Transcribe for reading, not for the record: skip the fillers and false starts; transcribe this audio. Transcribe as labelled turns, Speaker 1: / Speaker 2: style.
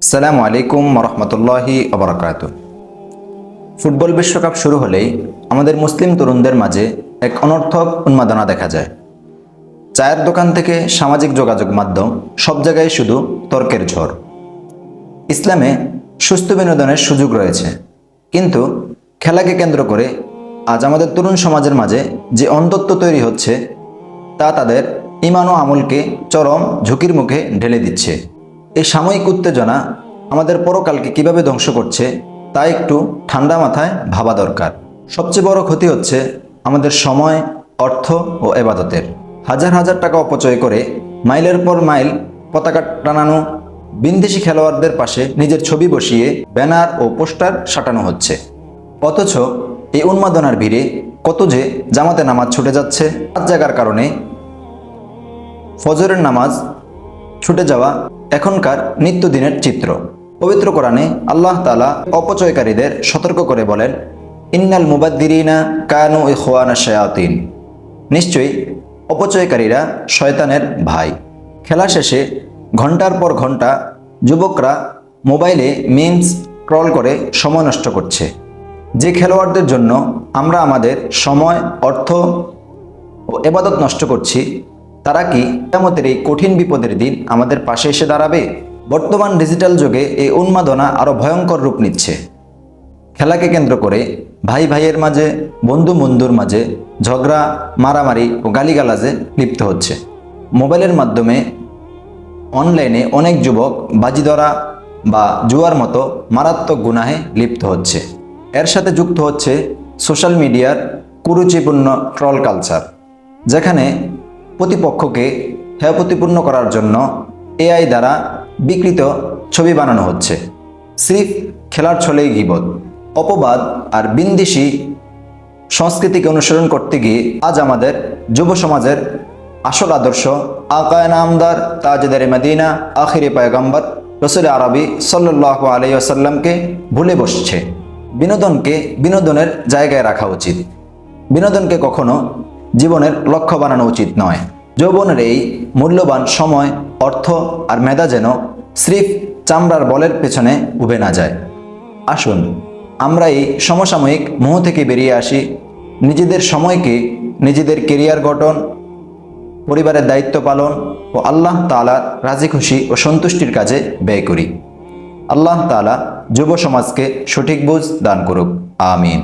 Speaker 1: আসসালামু আলাইকুম রহমতুল্লাহি ওবরাকাতুহু। ফুটবল বিশ্বকাপ শুরু হলেই আমাদের মুসলিম তরুণদের মাঝে এক অনর্থক উন্মাদনা দেখা যায়। চায়ের দোকান থেকে সামাজিক যোগাযোগ মাধ্যম, সব জায়গায় শুধু তর্কের ঝড়। ইসলামে সুস্থ বিনোদনের সুযোগ রয়েছে, কিন্তু খেলাকে কেন্দ্র করে আজ আমাদের তরুণ সমাজের মাঝে যে অন্ধত্ব তৈরি হচ্ছে, তা তাদের ঈমান ও আমলকে চরম ঝুঁকির মুখে ঢেলে দিচ্ছে। এই সাময়িক উত্তেজনা আমাদের পরকালকে কিভাবে ধ্বংস করছে তা একটু ঠান্ডা মাথায় ভাবা দরকার। সবচেয়ে বড় ক্ষতি হচ্ছে আমাদের সময়, অর্থ ও এবাদতের। হাজার হাজার টাকা অপচয় করে মাইলের পর মাইল পতাকা টানানো, বিদেশি খেলোয়াড়দের পাশে নিজের ছবি বসিয়ে ব্যানার ও পোস্টার সাঁটানো হচ্ছে। অথচ এই উন্মাদনার ভিড়ে কত যে জামাতে নামাজ ছুটে যাচ্ছে। রাত জাগার কারণে ফজরের নামাজ ছুটে যাওয়া এখনকার নিত্যদিনের চিত্র। পবিত্র কোরআনে আল্লাহ তাআলা অপচয়কারীদের সতর্ক করে বলেন, ইন্নাল মুবাদ্দিরিনা কানু ইখওয়ানা শায়াতিন। নিশ্চয়ই অপচয়কারীরা শয়তানের ভাই। খেলা শেষে ঘন্টার পর ঘন্টা যুবকরা মোবাইলে মিমস স্ক্রল করে সময় নষ্ট করছে। যে খেলোয়াড়দের জন্য আমরা আমাদের সময়, অর্থ ও ইবাদত নষ্ট করছি, তারা কি কিয়ামতের এই কঠিন বিপদের দিন আমাদের পাশে এসে দাঁড়াবে? বর্তমান ডিজিটাল যুগে এই উন্মাদনা আরও ভয়ঙ্কর রূপ নিচ্ছে। খেলাকে কেন্দ্র করে ভাই ভাইয়ের মাঝে, বন্ধু বন্ধুর মাঝে ঝগড়া, মারামারি ও গালিগালাজে লিপ্ত হচ্ছে। মোবাইলের মাধ্যমে অনলাইনে অনেক যুবক বাজি ধরা বা জুয়ার মতো মারাত্মক গুনাহে লিপ্ত হচ্ছে। এর সাথে যুক্ত হচ্ছে সোশ্যাল মিডিয়ার কুরুচিপূর্ণ ট্রল কালচার, যেখানে প্রতিপক্ষকে হেয় প্রতিপূর্ণ করার জন্য এআই দ্বারা বিকৃত ছবি বানানো হচ্ছে। সির্ফ খেলার ছলেই গীবত, অপবাদ আর বিন্দিসি সংস্কৃতিকে অনুসরণ করতে গিয়ে আজ আমাদের যুব সমাজের আসল আদর্শ আকায়ে নামদার, তাজদারে মদিনা, আখিরে পয়গম্বর রসুল আরবি সাল্লাল্লাহু আলাইহি ওয়াসাল্লামকে ভুলে বসছে। বিনোদনকে বিনোদনের জায়গায় রাখা উচিত। বিনোদনকে কখনো জীবনের লক্ষ্য বানানো উচিত নয়। যৌবনের এই মূল্যবান সময়, অর্থ আর মেধা যেন স্রেফ চামড়ার বলের পেছনে উবে না যায়। আসুন আমরা এই সমসাময়িক মোহ থেকে বেরিয়ে আসি, নিজেদের সময়কে নিজেদের কেরিয়ার গঠন, পরিবারের দায়িত্ব পালন ও আল্লাহ তাআলার রাজি খুশি ও সন্তুষ্টির কাজে ব্যয় করি। আল্লাহ তাআলা যুব সমাজকে সঠিক বুঝ দান করুক। আমিন।